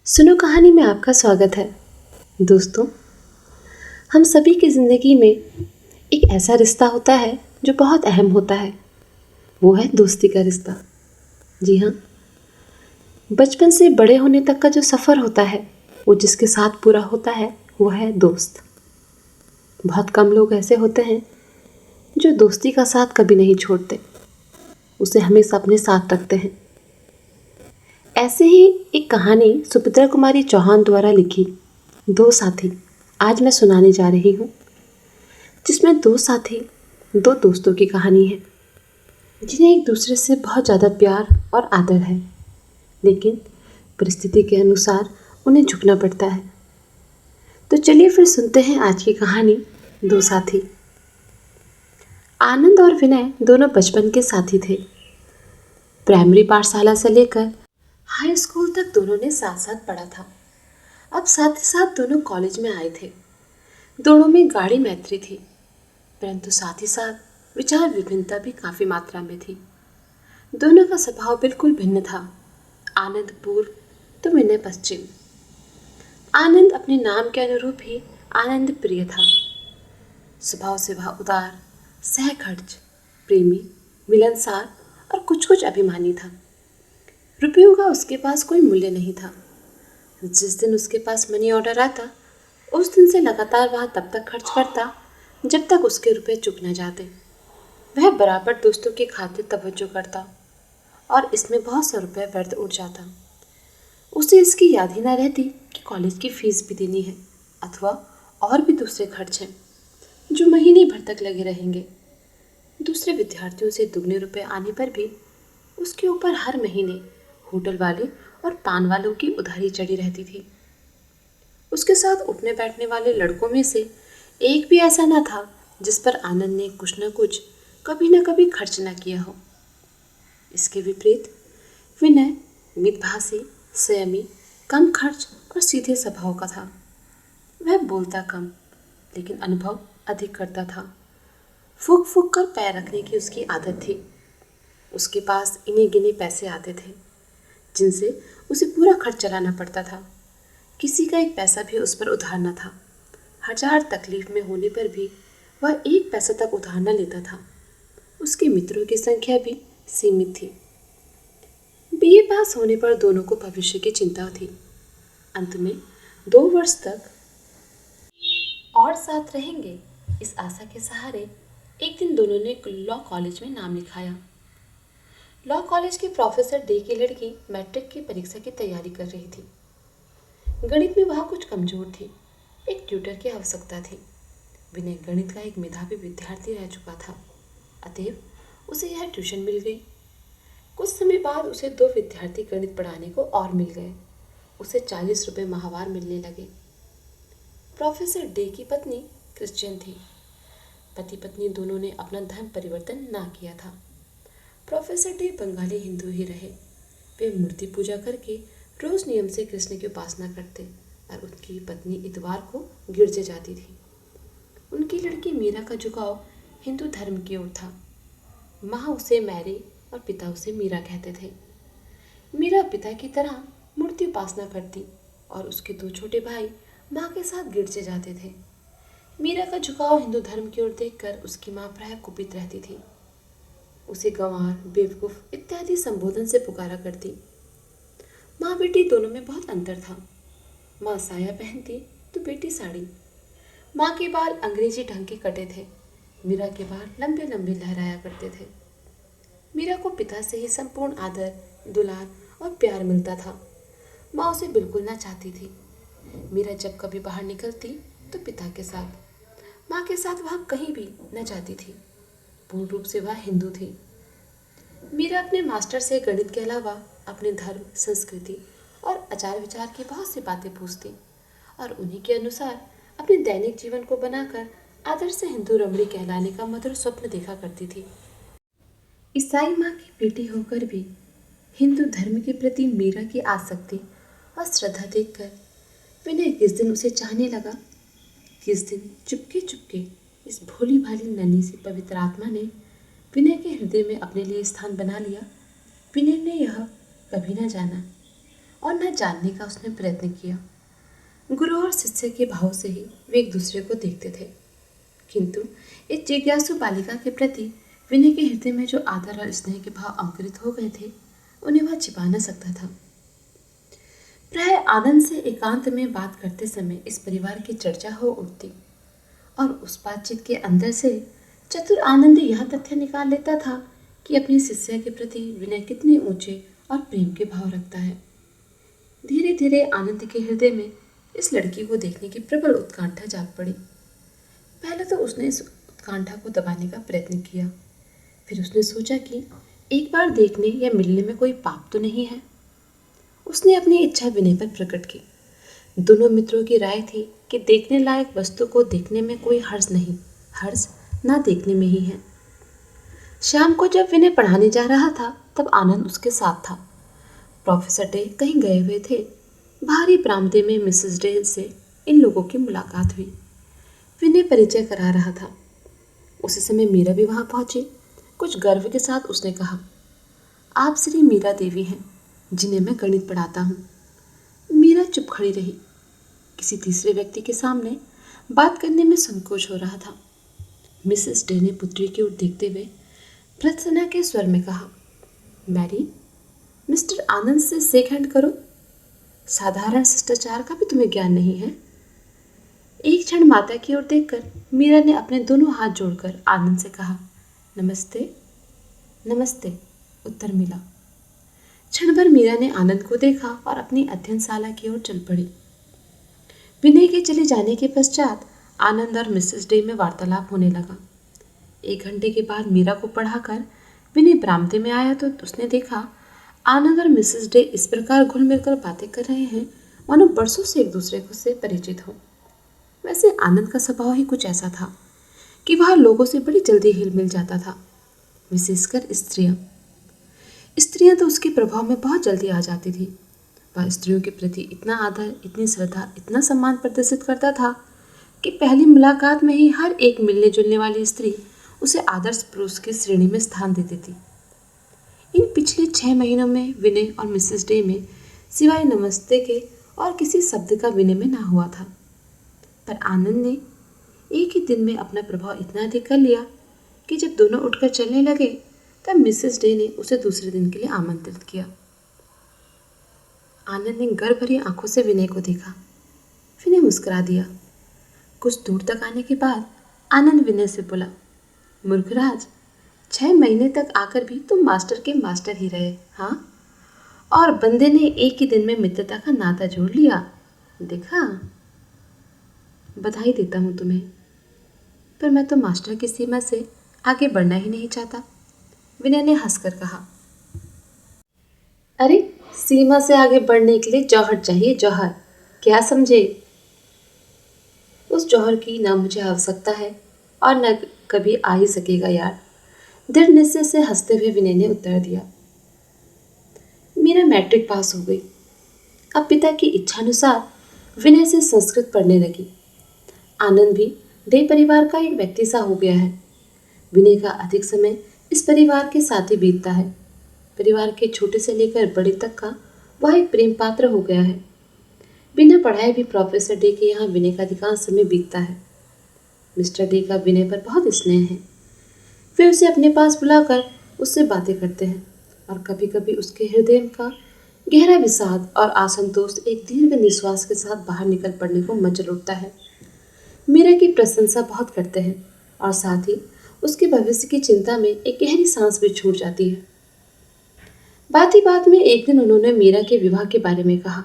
सुनो कहानी में आपका स्वागत है। दोस्तों, हम सभी की ज़िंदगी में एक ऐसा रिश्ता होता है जो बहुत अहम होता है। वो है दोस्ती का रिश्ता। जी हाँ, बचपन से बड़े होने तक का जो सफ़र होता है वो जिसके साथ पूरा होता है वो है दोस्त। बहुत कम लोग ऐसे होते हैं जो दोस्ती का साथ कभी नहीं छोड़ते, उसे हमेशा अपने साथ रखते हैं। ऐसे ही एक कहानी सुभद्रा कुमारी चौहान द्वारा लिखी दो साथी आज मैं सुनाने जा रही हूँ, जिसमें दो साथी दो दोस्तों की कहानी है जिन्हें एक दूसरे से बहुत ज़्यादा प्यार और आदर है, लेकिन परिस्थिति के अनुसार उन्हें झुकना पड़ता है। तो चलिए फिर सुनते हैं आज की कहानी दो साथी। आनंद और विनय दोनों बचपन के साथी थे। प्राइमरी पाठशाला से लेकर हाई स्कूल तक दोनों ने साथ साथ पढ़ा था। अब साथ ही साथ दोनों कॉलेज में आए थे। दोनों में गाढ़ी मैत्री थी, परंतु साथ ही साथ विचार विभिन्नता भी काफी मात्रा में थी। दोनों का स्वभाव बिल्कुल भिन्न था। आनंद पूर्व तो विनय पश्चिम। आनंद अपने नाम के अनुरूप ही आनंद प्रिय था। स्वभाव से वह उदार, सहखर्च, प्रेमी, मिलनसार और कुछ कुछ अभिमानी था। रुपयों का उसके पास कोई मूल्य नहीं था। जिस दिन उसके पास मनी ऑर्डर आता, उस दिन से लगातार वह तब तक खर्च करता जब तक उसके रुपए चुक न जाते। वह बराबर दोस्तों के खातिर तवज्जो करता और इसमें बहुत से रुपए व्यर्थ उड़ जाता। उसे इसकी याद ही न रहती कि कॉलेज की फीस भी देनी है अथवा और भी दूसरे खर्च हैं जो महीने भर तक लगे रहेंगे। दूसरे विद्यार्थियों से दुगने रुपए आने पर भी उसके ऊपर हर महीने होटल वाले और पान वालों की उधारी चढ़ी रहती थी। उसके साथ उठने बैठने वाले लड़कों में से एक भी ऐसा न था जिस पर आनंद ने कुछ न कुछ कभी न कभी खर्च न किया हो। इसके विपरीत विनय मितभाषी, संयमी, कम खर्च और सीधे स्वभाव का था। वह बोलता कम लेकिन अनुभव अधिक करता था। फूक फूक कर पैर रखने की उसकी आदत थी। उसके पास इन्हीं गिने पैसे आते थे जिनसे उसे पूरा खर्च चलाना पड़ता था। किसी का एक पैसा भी उस पर उधार न था। हजार तकलीफ में होने पर भी वह एक पैसा तक उधार न लेता था। उसके मित्रों की संख्या भी सीमित थी। बीए पास होने पर दोनों को भविष्य की चिंता थी। अंत में 2 वर्ष तक और साथ रहेंगे इस आशा के सहारे एक दिन दोनों ने लॉ कॉलेज में नाम लिखाया। लॉ कॉलेज के प्रोफेसर डे की लड़की मैट्रिक की परीक्षा की तैयारी कर रही थी। गणित में वह कुछ कमजोर थी। एक ट्यूटर की आवश्यकता थी। विनय गणित का एक मेधावी विद्यार्थी रह चुका था, अतएव उसे यह ट्यूशन मिल गई। कुछ समय बाद उसे 2 विद्यार्थी गणित पढ़ाने को और मिल गए। उसे 40 रुपये माहवार मिलने लगे। प्रोफेसर डे की पत्नी क्रिश्चियन थी। पति पत्नी दोनों ने अपना धर्म परिवर्तन ना किया था। प्रोफेसर डे बंगाली हिंदू ही रहे। वे मूर्ति पूजा करके रोज नियम से कृष्ण की उपासना करते और उनकी पत्नी इतवार को गिरजे जाती थी। उनकी लड़की मीरा का झुकाव हिंदू धर्म की ओर था। माँ उसे मैरी और पिता उसे मीरा कहते थे। मीरा पिता की तरह मूर्ति उपासना करती और उसके 2 छोटे भाई माँ के साथ गिरजे जाते थे। मीरा का झुकाव हिंदू धर्म की ओर देखकर उसकी माँ प्रायः कुपित रहती थी। उसे गंवार, बेवकूफ इत्यादि संबोधन से पुकारा करती। माँ बेटी दोनों में बहुत अंतर था। माँ साया पहनती तो बेटी साड़ी। माँ के बाल अंग्रेजी ढंग के कटे थे। मीरा के बाल लंबे लंबे लहराया करते थे। मीरा को पिता से ही संपूर्ण आदर, दुलार और प्यार मिलता था। माँ उसे बिल्कुल ना चाहती थी। मीरा जब कभी बाहर निकलती तो पिता के साथ, माँ के साथ वह कहीं भी न जाती थी। पूर्ण रूप से वह हिंदू थी। मीरा अपने मास्टर से गणित के अलावा अपने धर्म, संस्कृति और आचार विचार की बहुत सी बातें पूछती और उन्हीं के अनुसार अपने दैनिक जीवन को बनाकर आदर्श से हिंदू रमणी कहलाने का मधुर स्वप्न देखा करती थी। ईसाई माँ की बेटी होकर भी हिंदू धर्म के प्रति मीरा की आसक्ति और श्रद्धा देखकर विनय किस दिन उसे चाहने लगा। किस दिन चुपके चुपके इस भोली भाली नन्ही सी पवित्र आत्मा ने विनय के हृदय में अपने लिए स्थान बना लिया। विनय ने यह कभी न जाना। और न जानने का उसने प्रयत्न किया। गुरु और शिष्य के भाव से ही वे एक दूसरे को देखते थे, किंतु इस जिज्ञासु बालिका के प्रति विनय के हृदय में जो आदर और स्नेह के भाव अंकुरित हो गए थे, उन्हें वह छिपा न सकता था। प्राय आनंद से एकांत में बात करते समय इस परिवार की चर्चा हो उठती और उस बातचीत के अंदर से चतुर आनंद यह तथ्य निकाल लेता था कि अपनी शिष्या के प्रति विनय कितने ऊंचे और प्रेम के भाव रखता है। धीरे धीरे आनंद के हृदय में इस लड़की को देखने की प्रबल उत्कंठा जाग पड़ी। पहले तो उसने इस उत्कंठा को दबाने का प्रयत्न किया, फिर उसने सोचा कि एक बार देखने या मिलने में कोई पाप तो नहीं है। उसने अपनी इच्छा विनय पर प्रकट की। दोनों मित्रों की राय थी कि देखने लायक वस्तु को देखने में कोई हर्ज नहीं, हर्ज ना देखने में ही है। शाम को जब विनय पढ़ाने जा रहा था तब आनंद उसके साथ था। प्रोफेसर डे कहीं गए हुए थे। बाहरी बरामदे में मिसेस डे से इन लोगों की मुलाकात हुई। विनय परिचय करा रहा था। उसी समय मीरा भी वहां पहुंची। कुछ गर्व के साथ उसने कहा, आप श्री मीरा देवी हैं जिन्हें मैं गणित पढ़ाता हूँ। मीरा चुप खड़ी रही। किसी तीसरे व्यक्ति के सामने बात करने में संकोच हो रहा था। मिसेस डे ने पुत्री की ओर देखते हुए भर्त्सना के स्वर में कहा, मैरी, मिस्टर आनंद से शेक हैंड करो। साधारण शिष्टाचार का भी तुम्हें ज्ञान नहीं है। एक क्षण माता की ओर देखकर मीरा ने अपने दोनों हाथ जोड़कर आनंद से कहा, नमस्ते। नमस्ते, उत्तर मिला। क्षण भर मीरा ने आनंद को देखा और अपनी अध्ययनशाला की ओर चल पड़ी। विनय के चले जाने के पश्चात आनंद और मिसेस डे में वार्तालाप होने लगा। 1 घंटे के बाद मीरा को पढ़ाकर विनय बरामदे में आया तो उसने देखा आनंद और मिसेस डे इस प्रकार घुल मिलकर बातें कर रहे हैं मानो बरसों से एक दूसरे को से परिचित हो। वैसे आनंद का स्वभाव ही कुछ ऐसा था कि वह लोगों से बड़ी जल्दी हिल मिल जाता था, विशेषकर स्त्रियां। स्त्रियां तो उसके प्रभाव में बहुत जल्दी आ जाती थी। वह स्त्रियों के प्रति इतना आदर, इतनी श्रद्धा, इतना सम्मान प्रदर्शित करता था कि पहली मुलाकात में ही हर एक मिलने जुलने वाली स्त्री उसे आदर्श पुरुष की श्रेणी में स्थान दे देती। इन पिछले 6 महीनों में विनय और मिसेस डे में सिवाय नमस्ते के और किसी शब्द का विनिमय ना हुआ था। पर आनंद ने एक ही दिन में अपना प्रभाव इतना अधिक कर लिया कि जब दोनों उठकर चलने लगे तब मिसेस डे ने उसे दूसरे दिन के लिए आमंत्रित किया। आनंद ने गर्व भरी आंखों से विनय को देखा। विनय मुस्कुरा दिया। कुछ दूर तक आने के बाद आनंद विनय से बोला, मूर्खराज, 6 महीने तक आकर भी तुम मास्टर के मास्टर ही रहे, हाँ? और बंदे ने एक ही दिन में मित्रता का नाता जोड़ लिया, देखा? बधाई देता हूँ तुम्हें, पर मैं तो मास्टर की सीमा से आगे बढ़ना ही नहीं चाहता। विनय ने हंसकर कहा, अरे, सीमा से आगे बढ़ने के लिए जौहर चाहिए, जौहर, क्या समझे? उस जौहर की ना मुझे आवश्यकता है और न कभी आ ही सकेगा यार, दृढ़ निश्चय से हंसते हुए विनय ने उत्तर दिया। मेरा मैट्रिक पास हो गई। अब पिता की इच्छानुसार विनय से संस्कृत पढ़ने लगी। आनंद भी डे परिवार का एक व्यक्ति सा हो गया है। विनय का अधिक समय इस परिवार के साथ ही बीतता है। परिवार के छोटे से लेकर बड़े तक का वह एक प्रेम पात्र हो गया है। बिना पढ़ाए भी प्रोफेसर डे के यहाँ विनय का अधिकांश समय बीतता है। मिस्टर डे का विनय पर बहुत स्नेह है। वे उसे अपने पास बुलाकर उससे बातें करते हैं और कभी कभी उसके हृदय का गहरा विषाद और असंतोष एक दीर्घ निश्वास के साथ बाहर निकल पड़ने को मचल उठता है। मीरा की प्रशंसा बहुत करते हैं और साथ ही उसके भविष्य की चिंता में एक गहरी सांस भी छूट जाती है। बात ही बात में एक दिन उन्होंने मीरा के विवाह के बारे में कहा।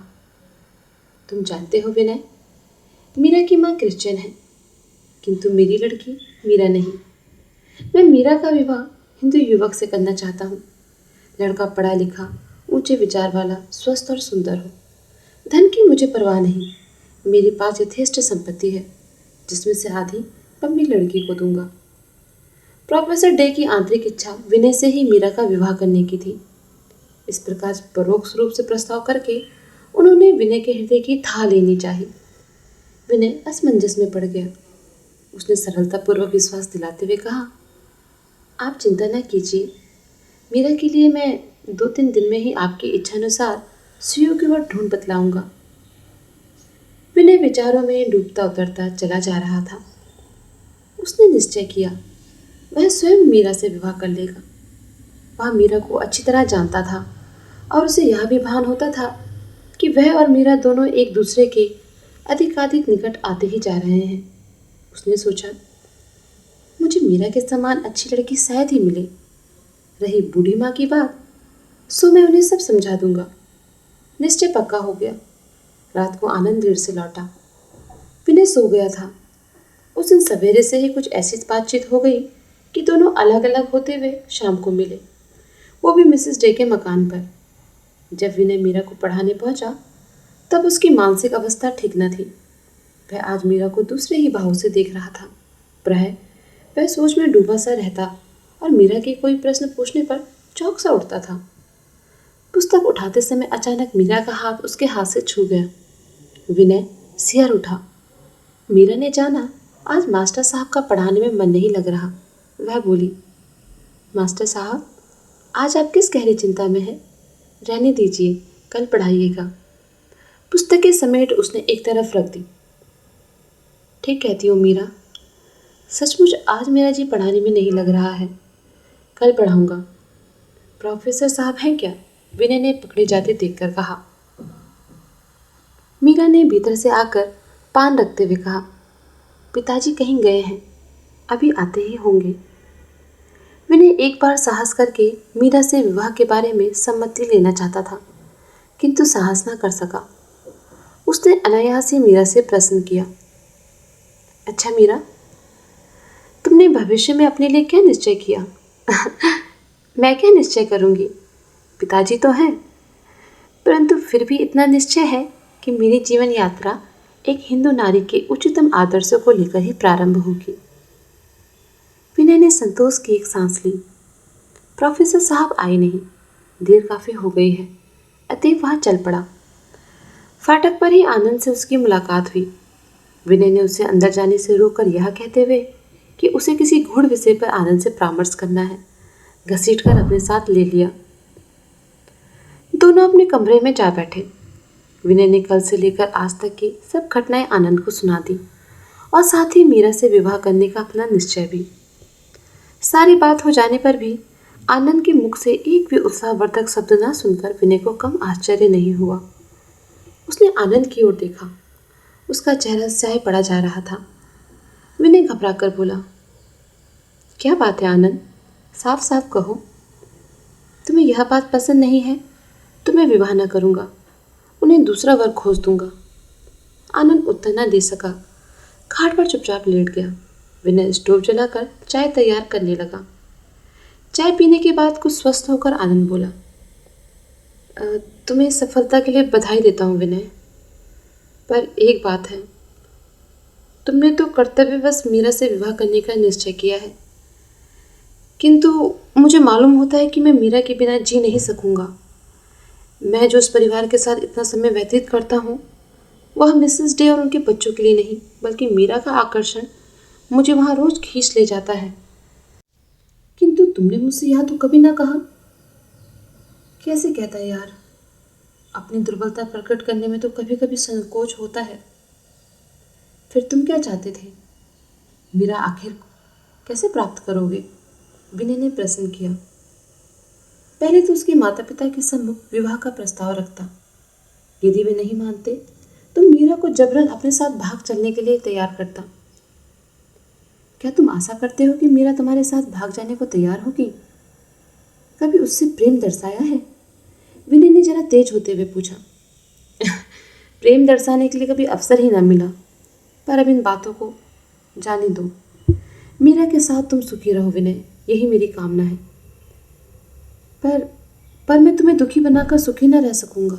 तुम जानते हो विनय, मीरा की माँ क्रिश्चियन है, किंतु मेरी लड़की मीरा नहीं। मैं मीरा का विवाह हिंदू युवक से करना चाहता हूँ। लड़का पढ़ा लिखा, ऊंचे विचार वाला, स्वस्थ और सुंदर हो। धन की मुझे परवाह नहीं। मेरे पास यथेष्ट संपत्ति है, जिसमें से आधी मैं अपनी लड़की को दूंगा। प्रोफेसर डे की आंतरिक इच्छा विनय से ही मीरा का विवाह करने की थी। इस प्रकार परोक्ष रूप से प्रस्ताव करके उन्होंने विनय के हृदय की था लेनी चाहिए। विनय असमंजस में पड़ गया। उसने सरलतापूर्वक विश्वास दिलाते हुए कहा, आप चिंता न कीजिए, मीरा के लिए मैं 2-3 दिन में ही आपकी इच्छानुसार सुइयों की ओर ढूंढ बतलाऊंगा। विनय विचारों में डूबता उतरता चला जा रहा था। उसने निश्चय किया वह स्वयं मीरा से विवाह कर लेगा। वह मीरा को अच्छी तरह जानता था और उसे यह भी भान होता था कि वह और मीरा दोनों एक दूसरे के अधिकाधिक निकट आते ही जा रहे हैं। उसने सोचा मुझे मीरा के समान अच्छी लड़की शायद ही मिले। रही बूढ़ी माँ की बात, सो मैं उन्हें सब समझा दूंगा। निश्चय पक्का हो गया। रात को आनंद देर से लौटा। विनय सो गया था। उस दिन सवेरे से ही कुछ ऐसी बातचीत हो गई कि दोनों अलग अलग होते हुए शाम को मिले, वो भी मिसेस डे के मकान पर। जब विनय मीरा को पढ़ाने पहुंचा तब उसकी मानसिक अवस्था ठीक न थी। वह आज मीरा को दूसरे ही भाव से देख रहा था। प्राय वह सोच में डूबा सा रहता और मीरा के कोई प्रश्न पूछने पर चौंक सा उठता था। पुस्तक उठाते समय अचानक मीरा का हाथ उसके हाथ से छू गया। विनय सिहर उठा। मीरा ने जाना आज मास्टर साहब का पढ़ाने में मन नहीं लग रहा। वह बोली, मास्टर साहब आज आप किस गहरी चिंता में हैं? रहने दीजिए, कल पढ़ाइएगा। पुस्तकें समेट उसने एक तरफ रख दी। ठीक कहती हो मीरा, सचमुच आज मेरा जी पढ़ाने में नहीं लग रहा है। कल पढ़ाऊंगा। प्रोफेसर साहब हैं क्या? विनय ने पकड़े जाते देखकर कहा। मीरा ने भीतर से आकर पान रखते हुए कहा, पिताजी कहीं गए हैं, अभी आते ही होंगे। विनय एक बार साहस करके मीरा से विवाह के बारे में सम्मति लेना चाहता था, किंतु साहस न कर सका। उसने अनायास ही मीरा से प्रश्न किया, अच्छा मीरा, तुमने भविष्य में अपने लिए क्या निश्चय किया? मैं क्या निश्चय करूंगी? पिताजी तो हैं, परंतु फिर भी इतना निश्चय है कि मेरी जीवन यात्रा एक हिंदू नारी के उच्चतम आदर्शों को लेकर ही प्रारंभ होगी। विनय ने संतोष की एक सांस ली। प्रोफेसर साहब आए नहीं, देर काफी हो गई है, अतएव वह चल पड़ा। फाटक पर ही आनंद से उसकी मुलाकात हुई। विनय ने उसे अंदर जाने से रोककर यह कहते हुए कि उसे किसी गूढ़ विषय पर आनंद से परामर्श करना है, घसीटकर अपने साथ ले लिया। दोनों अपने कमरे में जा बैठे। विनय ने कल से लेकर आज तक की सब घटनाएं आनंद को सुना दी और साथ ही मीरा से विवाह करने का अपना निश्चय भी। सारी बात हो जाने पर भी आनंद के मुख से एक भी उत्साहवर्धक शब्द न सुनकर विनय को कम आश्चर्य नहीं हुआ। उसने आनंद की ओर देखा। उसका चेहरा स्याह पड़ा जा रहा था। विनय घबरा कर बोला, क्या बात है आनंद, साफ साफ कहो। तुम्हें यह बात पसंद नहीं है तो मैं विवाह न करूँगा, उन्हें दूसरा वर खोज दूंगा। आनंद उत्तर न दे सका, खाट पर चुपचाप लेट गया। विनय स्टोव जलाकर चाय तैयार करने लगा। चाय पीने के बाद कुछ स्वस्थ होकर आनंद बोला, तुम्हें सफलता के लिए बधाई देता हूँ विनय, पर एक बात है, तुमने तो कर्तव्यवश मीरा से विवाह करने का निश्चय किया है, किंतु मुझे मालूम होता है कि मैं मीरा के बिना जी नहीं सकूंगा। मैं जो उस परिवार के साथ इतना समय व्यतीत करता हूँ वह मिसेस डे और उनके बच्चों के लिए नहीं, बल्कि मीरा का आकर्षण मुझे वहाँ रोज खींच ले जाता है। किंतु तुमने मुझसे यह तो कभी ना कहा। कैसे कहता है यार, अपनी दुर्बलता प्रकट करने में तो कभी कभी संकोच होता है। फिर तुम क्या चाहते थे? मीरा आखिर कैसे प्राप्त करोगे? विनय ने प्रश्न किया। पहले तो उसके माता पिता के सम्मुख विवाह का प्रस्ताव रखता। यदि वे नहीं मानते तो मीरा को जबरन अपने साथ भाग चलने के लिए तैयार करता। क्या तुम आशा करते हो कि मीरा तुम्हारे साथ भाग जाने को तैयार होगी? कभी उससे प्रेम दर्शाया है? विनय ने जरा तेज होते हुए पूछा। प्रेम दर्शाने के लिए कभी अवसर ही ना मिला, पर अब इन बातों को जाने दो। मीरा के साथ तुम सुखी रहो विनय, यही मेरी कामना है। पर मैं तुम्हें दुखी बनाकर सुखी न रह सकूंगा।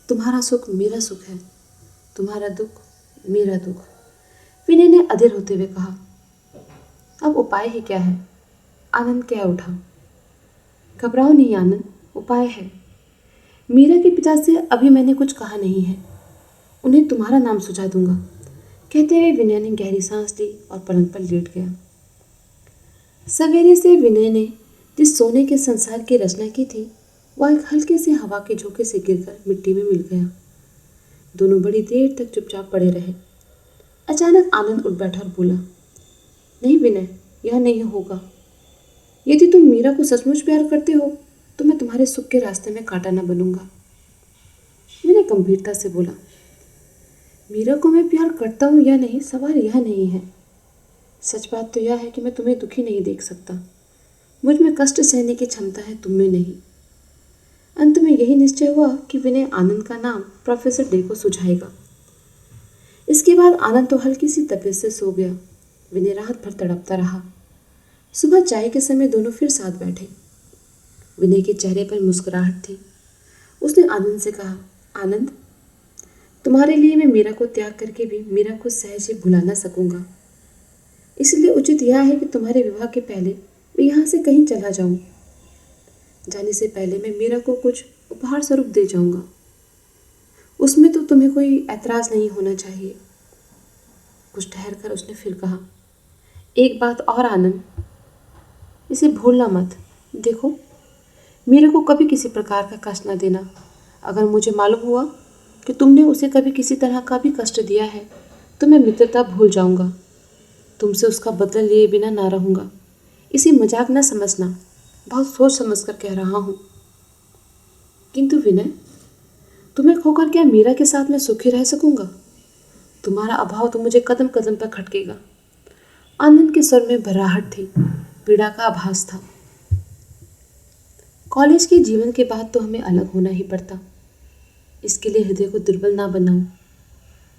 तुम्हारा सुख मेरा सुख है, तुम्हारा दुख मेरा दुख। विनय ने अधीर होते हुए कहा। अब उपाय ही क्या है? आनंद क्या उठा। घबराओ नहीं आनंद, उपाय है। मीरा के पिता से अभी मैंने कुछ कहा नहीं है, उन्हें तुम्हारा नाम सुझा दूंगा। कहते हुए विनय ने गहरी सांस ली और पलंग पर लेट गया। सवेरे से विनय ने जिस सोने के संसार की रचना की थी वह एक हल्के से हवा के झोंके से गिरकर मिट्टी में मिल गया। दोनों बड़ी देर तक चुपचाप पड़े रहे। अचानक आनंद उठ बैठा और बोला, नहीं विनय, यह नहीं होगा। यदि तुम मीरा को सचमुच प्यार करते हो तो मैं तुम्हारे सुख के रास्ते में कांटा न बनूंगा। विनय गंभीरता से बोला, मीरा को मैं प्यार करता हूँ या नहीं, सवाल यह नहीं है। सच बात तो यह है कि मैं तुम्हें दुखी नहीं देख सकता। मुझ में कष्ट सहने की क्षमता है, तुम में नहीं। अंत में यही निश्चय हुआ कि विनय आनंद का नाम प्रोफेसर डे को सुझाएगा। इसके बाद आनंद तो हल्की सी तबीयत से सो गया। विनय रात भर तड़पता रहा। सुबह चाय के समय दोनों फिर साथ बैठे। विनय के चेहरे पर मुस्कुराहट थी। उसने आनंद से कहा, आनंद, तुम्हारे लिए मैं मीरा को त्याग करके भी मीरा को सहज ही भुला ना सकूंगा। इसलिए उचित यह है कि तुम्हारे विवाह के पहले मैं यहाँ से कहीं चला जाऊं। जाने से पहले मैं मीरा को कुछ उपहार स्वरूप दे जाऊंगा। उसमें तो तुम्हें कोई ऐतराज नहीं होना चाहिए। कुछ ठहर कर उसने फिर कहा, एक बात और आनंद, इसे भूलना मत। देखो, मीरा को कभी किसी प्रकार का कष्ट न देना। अगर मुझे मालूम हुआ कि तुमने उसे कभी किसी तरह का भी कष्ट दिया है तो मैं मित्रता भूल जाऊंगा। तुमसे उसका बदला लिए बिना ना रहूंगा। इसे मजाक न समझना, बहुत सोच समझ कर कह रहा हूँ। किंतु विनय, तुम्हें खोकर क्या मीरा के साथ मैं सुखी रह सकूंगा? तुम्हारा अभाव तो मुझे कदम कदम पर खटकेगा। आनंद के स्वर में भराहट थी, पीड़ा का आभास था। कॉलेज के जीवन के बाद तो हमें अलग होना ही पड़ता। इसके लिए हृदय को दुर्बल ना बनाओ।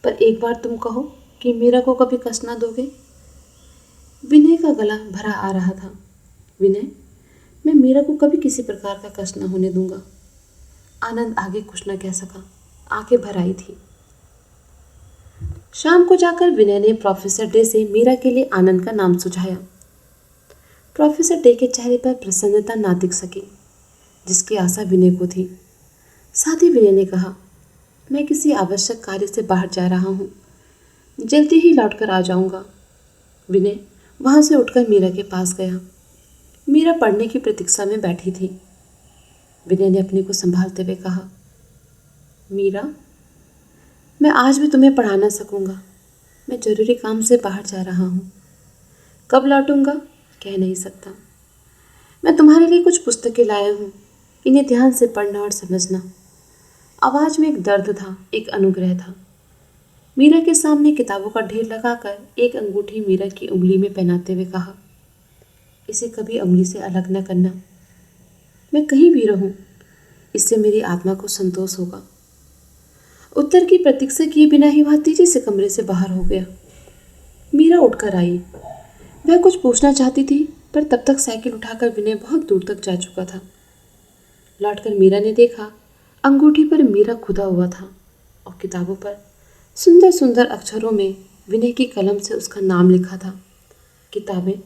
पर एक बार तुम कहो कि मीरा को कभी कष्ट ना दोगे। विनय का गला भरा आ रहा था। विनय, मैं मीरा को कभी किसी प्रकार का कष्ट न होने दूंगा। आनंद आगे कुछ न कह सका, आंखें भर आई थी। शाम को जाकर विनय ने प्रोफेसर डे से मीरा के लिए आनंद का नाम सुझाया। प्रोफेसर डे के चेहरे पर प्रसन्नता ना दिख सकी, जिसकी आशा विनय को थी। साथ ही विनय ने कहा, मैं किसी आवश्यक कार्य से बाहर जा रहा हूँ, जल्दी ही लौट कर आ जाऊँगा। विनय वहाँ से उठकर मीरा के पास गया। मीरा पढ़ने की प्रतीक्षा में बैठी थी। विनय ने अपने को संभालते हुए कहा, मीरा, मैं आज भी तुम्हें पढ़ा ना सकूँगा। मैं जरूरी काम से बाहर जा रहा हूँ। कब लौटूंगा कह नहीं सकता। मैं तुम्हारे लिए कुछ पुस्तकें लाया हूँ, इन्हें ध्यान से पढ़ना और समझना। आवाज़ में एक दर्द था, एक अनुग्रह था। मीरा के सामने किताबों का ढेर लगाकर एक अंगूठी मीरा की उंगली में पहनाते हुए कहा, इसे कभी उंगली से अलग न करना। मैं कहीं भी रहूं, इससे मेरी आत्मा को संतोष होगा। उत्तर की प्रतीक्षा किए बिना ही वह तेजी से कमरे से बाहर हो गया। मीरा उठकर आई। वह कुछ पूछना चाहती थी, पर तब तक साइकिल उठाकर विनय बहुत दूर तक जा चुका था। लौटकर मीरा ने देखा, अंगूठी पर मीरा खुदा हुआ था और किताबों पर सुंदर सुंदर अक्षरों में विनय की कलम से उसका नाम लिखा था। किताबें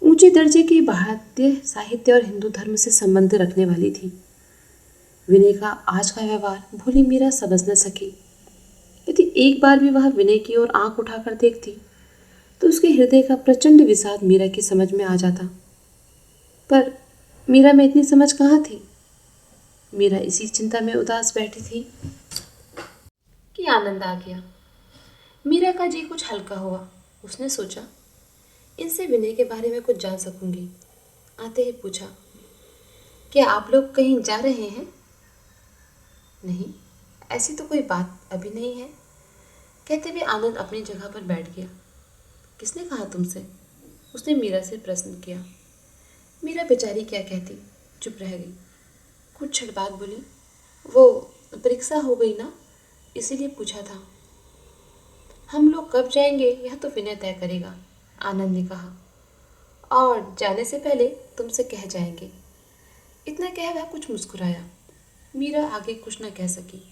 ऊंचे दर्जे की भारतीय साहित्य और हिंदू धर्म से संबंध रखने वाली थी। विनय का आज का व्यवहार भोली मीरा समझ न सकी। यदि एक बार भी वह विनय की ओर आंख उठाकर देखती तो उसके हृदय का प्रचंड विषाद मीरा की समझ में आ जाता। पर मीरा में इतनी समझ कहाँ थी। मीरा इसी चिंता में उदास बैठी थी कि आनंद आ गया। मीरा का जी कुछ हल्का हुआ। उसने सोचा, इनसे विनय के बारे में कुछ जान सकूंगी। आते ही पूछा, क्या आप लोग कहीं जा रहे हैं? नहीं, ऐसी तो कोई बात अभी नहीं है, कहते हुए आनंद अपनी जगह पर बैठ गया। किसने कहा तुमसे? उसने मीरा से प्रश्न किया। मीरा बेचारी क्या कहती, चुप रह गई। कुछ क्षण बाद बोली, वो परीक्षा हो गई ना, इसीलिए पूछा था। हम लोग कब जाएंगे यह तो विनय तय करेगा, आनंद ने कहा, और जाने से पहले तुमसे कह जाएंगे। इतना कह वह कुछ मुस्कुराया। मीरा आगे कुछ न कह सकी।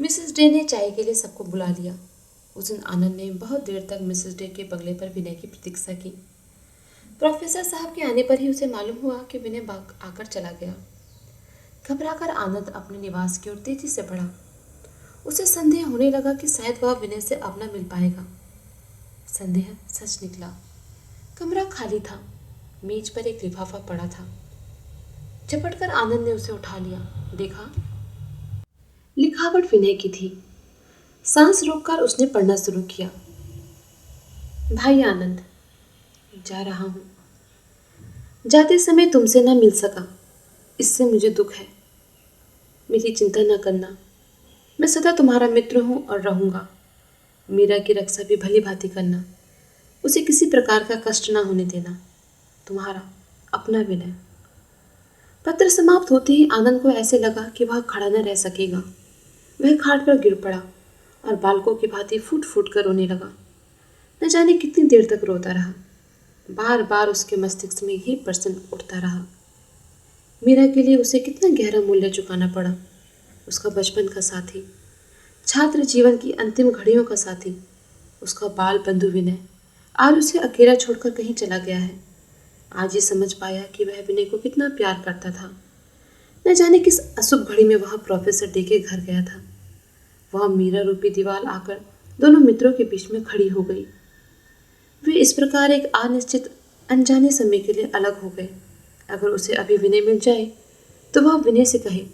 मिसेस डे ने चाय के लिए सबको बुला लिया। उस दिन आनंद ने बहुत देर तक मिसेस डे के बंगले पर विनय की प्रतीक्षा की। प्रोफेसर साहब के आने पर ही उसे मालूम हुआ कि विनय आकर चला गया। घबराकर आनंद अपने निवास की ओर तेजी से बढ़ा। उसे संदेह होने लगा कि शायद वह विनय से अब न मिल पाएगा। संदेह सच निकला। कमरा खाली था। मेज पर एक लिफाफा पड़ा था। झपट कर आनंद ने उसे उठा लिया। देखा, लिखावट विनय की थी। सांस रोककर उसने पढ़ना शुरू किया। भाई आनंद, जा रहा हूँ। जाते समय तुमसे ना मिल सका, इससे मुझे दुख है। मेरी चिंता न करना, मैं सदा तुम्हारा मित्र हूँ और रहूँगा। मीरा की रक्षा भी भली भांति करना, उसे किसी प्रकार का कष्ट ना होने देना। तुम्हारा अपना विनय। पत्र समाप्त होते ही आनंद को ऐसे लगा कि वह खड़ा न रह सकेगा। वह खाट पर गिर पड़ा और बालकों की भांति फूट फूट कर रोने लगा। न जाने कितनी देर तक रोता रहा। बार बार उसके मस्तिष्क में यही प्रश्न उठता रहा, मीरा के लिए उसे कितना गहरा मूल्य चुकाना पड़ा। उसका बचपन का साथी, छात्र जीवन की अंतिम घड़ियों का साथी, उसका बाल बंधु विनय आज उसे अकेला छोड़कर कहीं चला गया है। आज ये समझ पाया कि वह विनय को कितना प्यार करता था। न जाने किस अशुभ घड़ी में वह प्रोफेसर डे के घर गया था। वह मीरा रूपी दीवार आकर दोनों मित्रों के बीच में खड़ी हो गई। वे इस प्रकार एक अनिश्चित अनजाने समय के लिए अलग हो गए। अगर उसे अभी विनय मिल जाए तो वह विनय से कहे,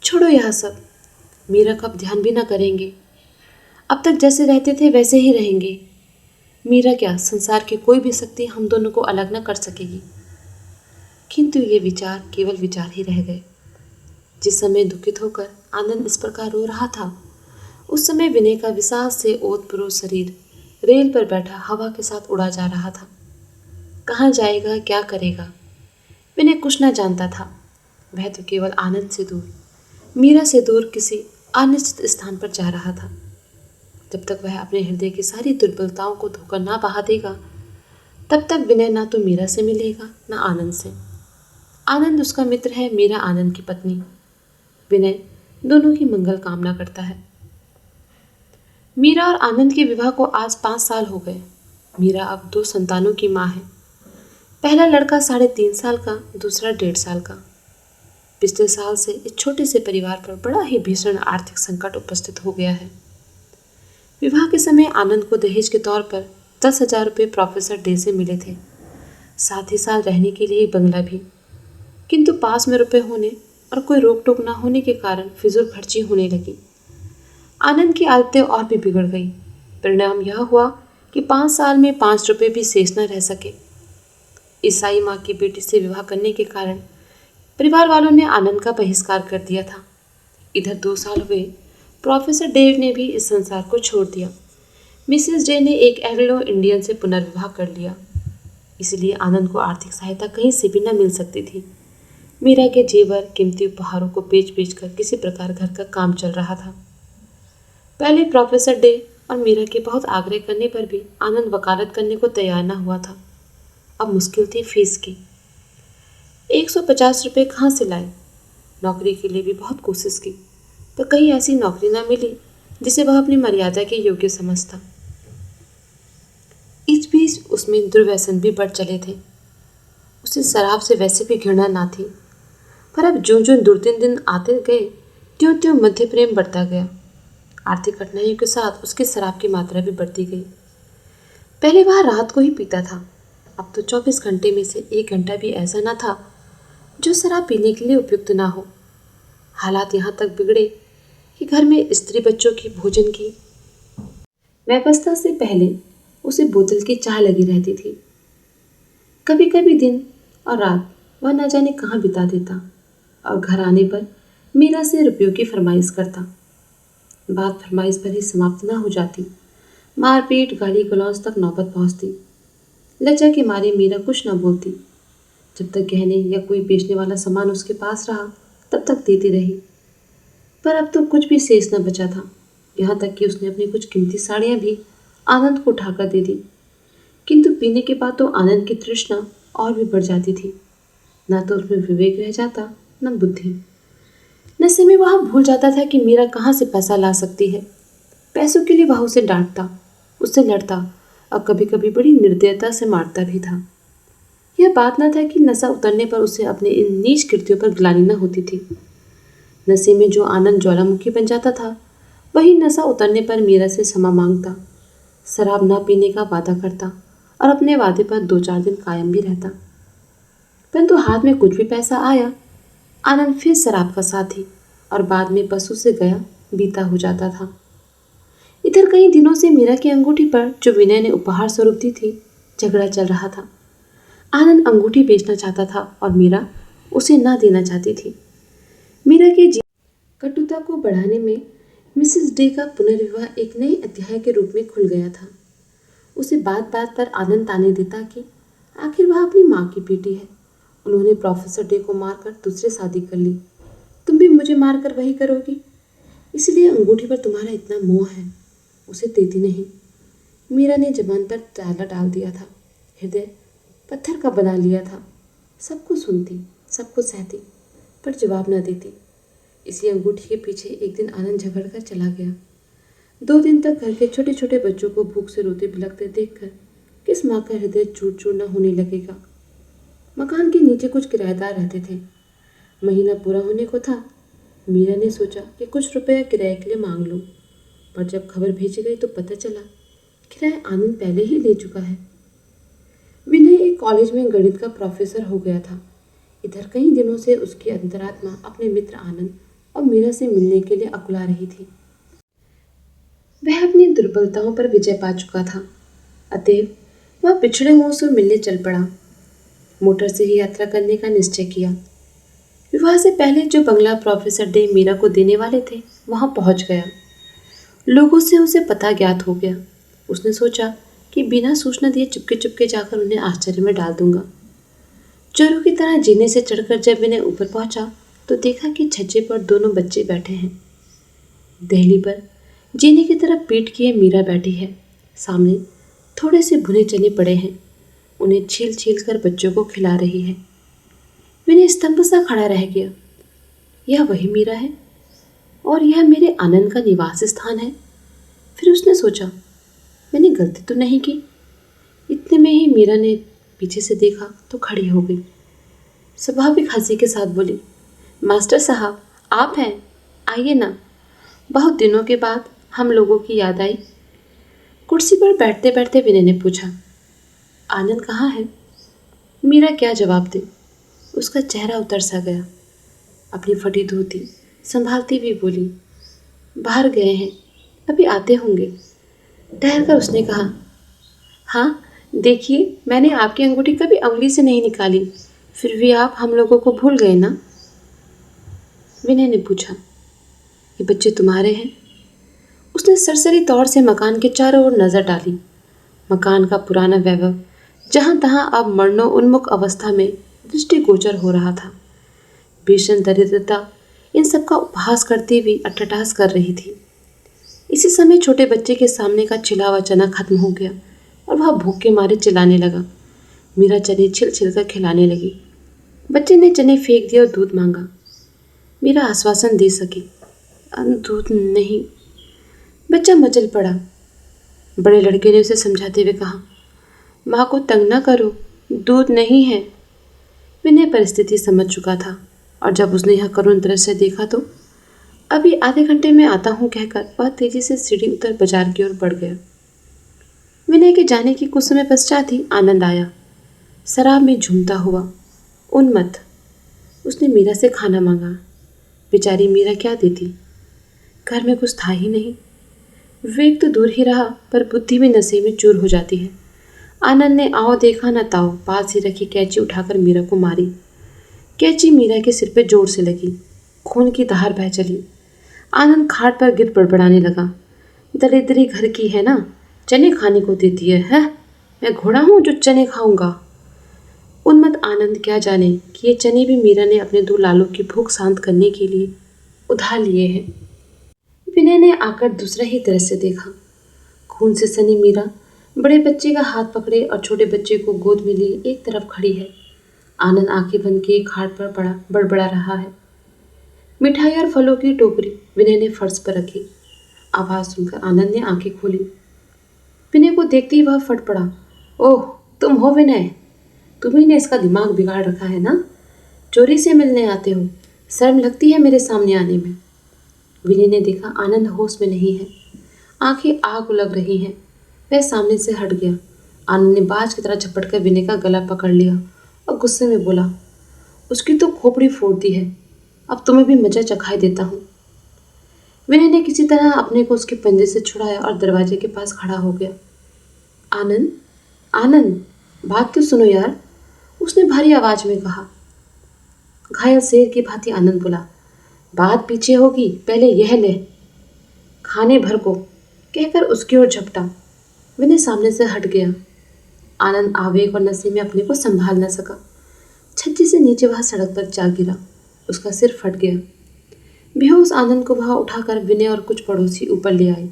छोड़ो यह सब, मीरा का अब ध्यान भी ना करेंगे। अब तक जैसे रहते थे वैसे ही रहेंगे। मीरा क्या, संसार की कोई भी शक्ति हम दोनों को अलग न कर सकेगी। किंतु ये विचार केवल विचार ही रह गए। जिस समय दुखित होकर आनंद इस प्रकार रो रहा था, उस समय विनय का विशाल से ओतप्रोत शरीर रेल पर बैठा हवा के साथ उड़ा जा रहा था। कहाँ जाएगा, क्या करेगा, विनय कुछ न जानता था। वह तो केवल आनंद से दूर, मीरा से दूर किसी अनिश्चित स्थान पर जा रहा था। जब तक वह अपने हृदय की सारी दुर्बलताओं को धोकर ना बहा देगा, तब तक विनय ना तो मीरा से मिलेगा ना आनंद से। आनंद उसका मित्र है, मीरा आनंद की पत्नी। विनय दोनों की मंगल कामना करता है। मीरा और आनंद के विवाह को आज 5 साल हो गए। मीरा अब 2 संतानों की माँ है। पहला लड़का 3.5 साल का, दूसरा 1.5 साल का। पिछले साल से इस छोटे से परिवार पर बड़ा ही भीषण आर्थिक संकट उपस्थित हो गया है। विवाह के समय आनंद को दहेज के तौर पर 10,000 रुपये प्रोफेसर डे से मिले थे, साथ ही साथ रहने के लिए एक बंगला भी। किंतु पास में रुपए होने और कोई रोक टोक न होने के कारण फिजूल खर्ची होने लगी। आनंद की आदतें और भी बिगड़ गई। परिणाम यह हुआ कि 5 साल में 5 रुपये भी शेष न रह सके। ईसाई माँ की बेटी से विवाह करने के कारण परिवार वालों ने आनंद का बहिष्कार कर दिया था। इधर 2 साल हुए, प्रोफेसर डे ने भी इस संसार को छोड़ दिया। मिसेस डे ने एक एंग्लो इंडियन से पुनर्विवाह कर लिया। इसलिए आनंद को आर्थिक सहायता कहीं से भी न मिल सकती थी। मीरा के जेवर, कीमती उपहारों को बेच बेच कर किसी प्रकार घर का काम चल रहा था। पहले प्रोफेसर डे और मीरा के बहुत आग्रह करने पर भी आनंद वकालत करने को तैयार न हुआ था। अब मुश्किल थी फीस की। 150 रुपये कहाँ से लाए। नौकरी के लिए भी बहुत कोशिश की, पर कहीं ऐसी नौकरी न मिली जिसे वह अपनी मर्यादा के योग्य समझता। इस बीच उसमें दुर्व्यसन भी बढ़ चले थे। उसे शराब से वैसे भी घृणा ना थी, पर अब जो जो दुर्दिन दिन आते गए, त्यों त्यों मध्य प्रेम बढ़ता गया। आर्थिक कठिनाइयों के साथ उसकी शराब की मात्रा भी बढ़ती गई। पहले वह रात को ही पीता था, अब तो 24 घंटे में से 1 घंटा भी ऐसा न था जो शराब पीने के लिए उपयुक्त ना हो। हालात यहाँ तक बिगड़े कि घर में स्त्री बच्चों की भोजन की व्यवस्था से पहले उसे बोतल की चाह लगी रहती थी। कभी कभी दिन और रात वह न जाने कहाँ बिता देता और घर आने पर मीरा से रुपयों की फरमाइश करता। बात फरमाइश पर ही समाप्त न हो जाती, मारपीट, गाली गलौज तक नौबत पहुंचती। लज्जा के मारे मीरा कुछ न बोलती। जब तक गहने या कोई बेचने वाला सामान उसके पास रहा तब तक देती रही, पर अब तो कुछ भी शेष न बचा था। यहाँ तक कि उसने अपनी कुछ कीमती साड़ियाँ भी आनंद को उठाकर दे दी। किंतु पीने के बाद तो आनंद की तृष्णा और भी बढ़ जाती थी। न तो उसमें विवेक रह जाता, न बुद्धि। नशे में वह भूल जाता था कि मीरा कहाँ से पैसा ला सकती है। पैसों के लिए वह उसे डांटता, उससे लड़ता और कभी कभी बड़ी निर्दयता से मारता भी था। यह बात न था कि नशा उतरने पर उसे अपने इन नीच कृत्यों पर ग्लानि न होती थी। नशे में जो आनंद ज्वालामुखी बन जाता था, वही नशा उतरने पर मीरा से क्षमा मांगता, शराब ना पीने का वादा करता और अपने वादे पर 2-4 दिन कायम भी रहता। परंतु हाथ में कुछ भी पैसा आया आनंद फिर शराब का साथी और बाद में पशु से गया बीता हो जाता था। इधर कई दिनों से मीरा की अंगूठी पर जो विनय ने उपहार स्वरूप दी थी, झगड़ा चल रहा था। आनंद अंगूठी बेचना चाहता था और मीरा उसे ना देना चाहती थी। मीरा के कटुता को बढ़ाने में मिसेस डे का पुनर्विवाह एक नए अध्याय के रूप में खुल गया था। उसे बात बात पर आनंद ताने देता कि आखिर वह अपनी माँ की बेटी है। उन्होंने प्रोफेसर डे को मारकर दूसरे शादी कर ली। तुम भी मुझे मारकर वही करोगी, इसलिए अंगूठी पर तुम्हारा इतना मोह है, उसे देती नहीं। मीरा ने जबान पर ताला डाल दिया था, हृदय पत्थर का बना लिया था। सबको सुनती, सबको सहती, पर जवाब न देती। इसी अंगूठी के पीछे एक दिन आनंद झगड़ कर चला गया। 2 दिन तक घर के छोटे छोटे बच्चों को भूख से रोते बिलखते देखकर किस माँ का हृदय चूर चूर न होने लगेगा। मकान के नीचे कुछ किराएदार रहते थे। महीना पूरा होने को था। मीरा ने सोचा कि कुछ रुपया किराए के लिए मांग लूं, पर जब खबर भेजी गई तो पता चला किराया आनंद पहले ही ले चुका है। विनय एक कॉलेज में गणित का प्रोफेसर हो गया था। इधर कई दिनों से उसकी अंतरात्मा अपने मित्र आनंद और मीरा से मिलने के लिए अकुला रही थी। वह अपनी दुर्बलताओं पर विजय पा चुका था, अतएव वह पिछड़े हुओं से मिलने चल पड़ा। मोटर से ही यात्रा करने का निश्चय किया। विवाह से पहले जो बंगला प्रोफेसर डे मीरा को देने वाले थे वहां पहुंच गया। लोगों से उसे पता ज्ञात हो गया। उसने सोचा कि बिना सूचना दिए चुपके चुपके जाकर उन्हें आश्चर्य में डाल दूंगा। चोरों की तरह जीने से चढ़कर जब मैंने ऊपर पहुंचा तो देखा कि छज्जे पर दोनों बच्चे बैठे हैं। दहली पर जीने की तरफ पीठ किए मीरा बैठी है। सामने थोड़े से भुने चने पड़े हैं। उन्हें छील छील कर बच्चों को खिला रही है। मैंने स्तंभ सा खड़ा रह गया। यह वही मीरा है और यह मेरे आनंद का निवास स्थान है। फिर उसने सोचा, मैंने गलती तो नहीं की। इतने में ही मीरा ने पीछे से देखा तो खड़ी हो गई। स्वाभाविक हंसी के साथ बोली, मास्टर साहब आप हैं, आइए ना। बहुत दिनों के बाद हम लोगों की याद आई। कुर्सी पर बैठते बैठते विनय ने पूछा, आनंद कहाँ है? मीरा क्या जवाब दे, उसका चेहरा उतर सा गया। अपनी फटी धोती संभालती हुई बोली, बाहर गए हैं, अभी आते होंगे। ठहर कर उसने कहा, हाँ देखिए मैंने आपकी अंगूठी कभी उंगली से नहीं निकाली, फिर भी आप हम लोगों को भूल गए ना? विनय ने पूछा, ये बच्चे तुम्हारे हैं? उसने सरसरी तौर से मकान के चारों ओर नजर डाली। मकान का पुराना वैभव जहां तहां अब मरणोन्मुख अवस्था में दृष्टिगोचर हो रहा था। भीषण दरिद्रता इन सबका उपहास करती हुई अट्टहास कर रही थी। इसी समय छोटे बच्चे के सामने का छिला हुआ चना खत्म हो गया और वह भूख के मारे चिल्लाने लगा। मीरा चने छिल छिल कर खिलाने लगी। बच्चे ने चने फेंक दिए और दूध मांगा। मीरा आश्वासन दे सकी, दूध नहीं। बच्चा मचल पड़ा। बड़े लड़के ने उसे समझाते हुए कहा, माँ को तंग ना करो, दूध नहीं है। विनय परिस्थिति समझ चुका था और जब उसने यह करुण दृश्य देखा तो अभी आधे घंटे में आता हूँ कहकर वह तेजी से सीढ़ी उतर बाजार की ओर बढ़ गया। विनय के जाने की कुछ समय पश्चात ही आनंद आया, शराब में झूमता हुआ, उन्मत्त। उसने मीरा से खाना मांगा। बेचारी मीरा क्या देती, घर में कुछ था ही नहीं। विवेक तो दूर ही रहा पर बुद्धि भी नशे में चूर हो जाती है। आनंद ने आओ देखा न ताओ पास ही रखी कैंची उठाकर मीरा को मारी। कैंची मीरा के सिर पे जोर से लगी। खून की धार बह चली। आनंद खाट पर गिर बड़बड़ाने लगा, दरिद्री घर की है ना, चने खाने को देती है? मैं घोड़ा हूँ जो चने खाऊंगा? उन्मत्त आनंद क्या जाने कि ये चने भी मीरा ने अपने 2 लालों की भूख शांत करने के लिए उधार लिए हैं। विनय ने आकर दूसरा ही दृश्य देखा। खून से सनी मीरा बड़े बच्चे का हाथ पकड़े और छोटे बच्चे को गोद में लिए एक तरफ खड़ी है। आनंद आंखें बंद किए खाट पर पड़ा बड़बड़ा रहा है। मिठाई और फलों की टोकरी विनय ने फर्श पर रखी। आवाज सुनकर आनंद ने आंखें खोली। विनय को देखते ही वह फट पड़ा, ओह तुम हो विनय, तुम्ही ने इसका दिमाग बिगाड़ रखा है ना? चोरी से मिलने आते हो, शर्म लगती है मेरे सामने आने में। विनय ने देखा आनंद होश में नहीं है, आंखें आग उलग रही हैं। वह सामने से हट गया। आनंद ने बाज की तरह झपट कर विनय का गला पकड़ लिया और गुस्से में बोला, उसकी तो खोपड़ी फोड़ दी है, अब तुम्हें भी मजा चखाई देता हूँ। विनय ने किसी तरह अपने को उसके पंजे से छुड़ाया और दरवाजे के पास खड़ा हो गया। आनंद, आनंद, बात तो सुनो यार, उसने भारी आवाज में कहा। घायल शेर की भांति आनंद बोला, बात पीछे होगी, पहले यह ले, खाने भर को, कहकर उसकी ओर झपटा। विनय सामने से हट गया। आनंद आवेग और नशे में अपने को संभाल न सका। छज्जे से नीचे वह सड़क पर जा गिरा। उसका सिर फट गया। बेहोश आनंद को वहां उठाकर विनय और कुछ पड़ोसी ऊपर ले आए।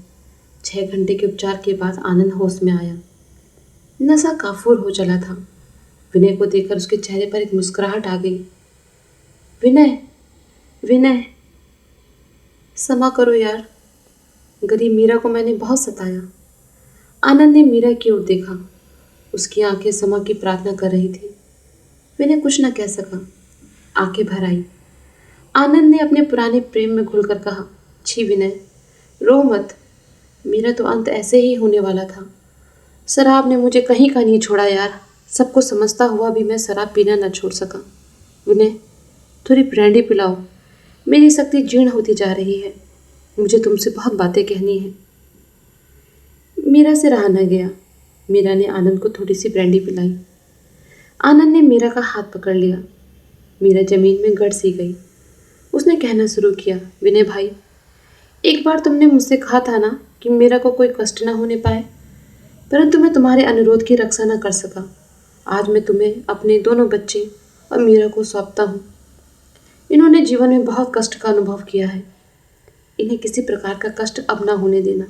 6 घंटे के उपचार के बाद आनंद होश में आया। नशा काफूर हो चला था। विनय को देखकर उसके चेहरे पर एक मुस्कुराहट आ गई। विनय, विनय, क्षमा करो यार, गरीब मीरा को मैंने बहुत सताया। आनंद ने मीरा की ओर देखा। उसकी आंखें क्षमा की प्रार्थना कर रही थी। विनय कुछ न कह सका। आंखें भर आई। आनंद ने अपने पुराने प्रेम में घुलकर कहा, छी विनय, रो मत, मेरा तो अंत ऐसे ही होने वाला था। शराब ने मुझे कहीं का नहीं छोड़ा यार। सबको समझता हुआ भी मैं शराब पीना न छोड़ सका। विनय, थोड़ी ब्रांडी पिलाओ, मेरी शक्ति जीर्ण होती जा रही है। मुझे तुमसे बहुत बातें कहनी है। मीरा से रहा न गया। मीरा ने आनंद को थोड़ी सी ब्रांडी पिलाई। आनंद ने मीरा का हाथ पकड़ लिया। मीरा जमीन में गड़ सी गई। उसने कहना शुरू किया, विनय भाई, एक बार तुमने मुझसे कहा था ना कि मीरा को कोई कष्ट न होने पाए, परंतु मैं तुम्हारे अनुरोध की रक्षा न कर सका। आज मैं तुम्हें अपने दोनों बच्चे और मीरा को सौंपता हूँ। इन्होंने जीवन में बहुत कष्ट का अनुभव किया है। इन्हें किसी प्रकार का कष्ट अब ना होने देना।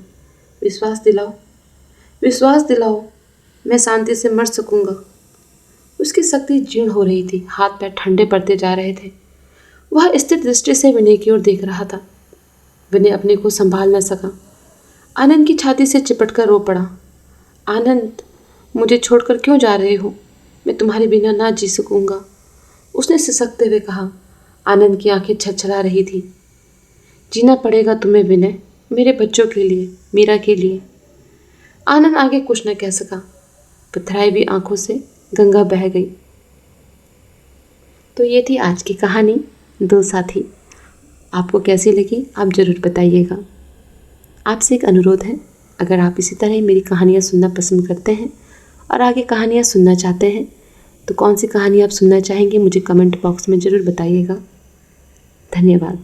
विश्वास दिलाओ, विश्वास दिलाओ, मैं शांति से मर सकूंगा। उसकी शक्ति जीर्ण हो रही थी। हाथ पैर ठंडे पड़ते जा रहे थे। वह स्थिर दृष्टि से विनय की ओर देख रहा था। विनय अपने को संभाल न सका। आनंद की छाती से चिपट कर रो पड़ा। आनंद, मुझे छोड़कर क्यों जा रहे हो? मैं तुम्हारे बिना ना जी सकूंगा, उसने सिसकते हुए कहा। आनंद की आंखें छलछला रही थी। जीना पड़ेगा तुम्हें विनय, मेरे बच्चों के लिए, मीरा के लिए। आनंद आगे कुछ न कह सका। पथराई हुई आंखों से गंगा बह गई। तो ये थी आज की कहानी, दो साथी। आपको कैसी लगी आप ज़रूर बताइएगा। आपसे एक अनुरोध है, अगर आप इसी तरह ही मेरी कहानियाँ सुनना पसंद करते हैं और आगे कहानियाँ सुनना चाहते हैं तो कौन सी कहानी आप सुनना चाहेंगे मुझे कमेंट बॉक्स में ज़रूर बताइएगा। धन्यवाद।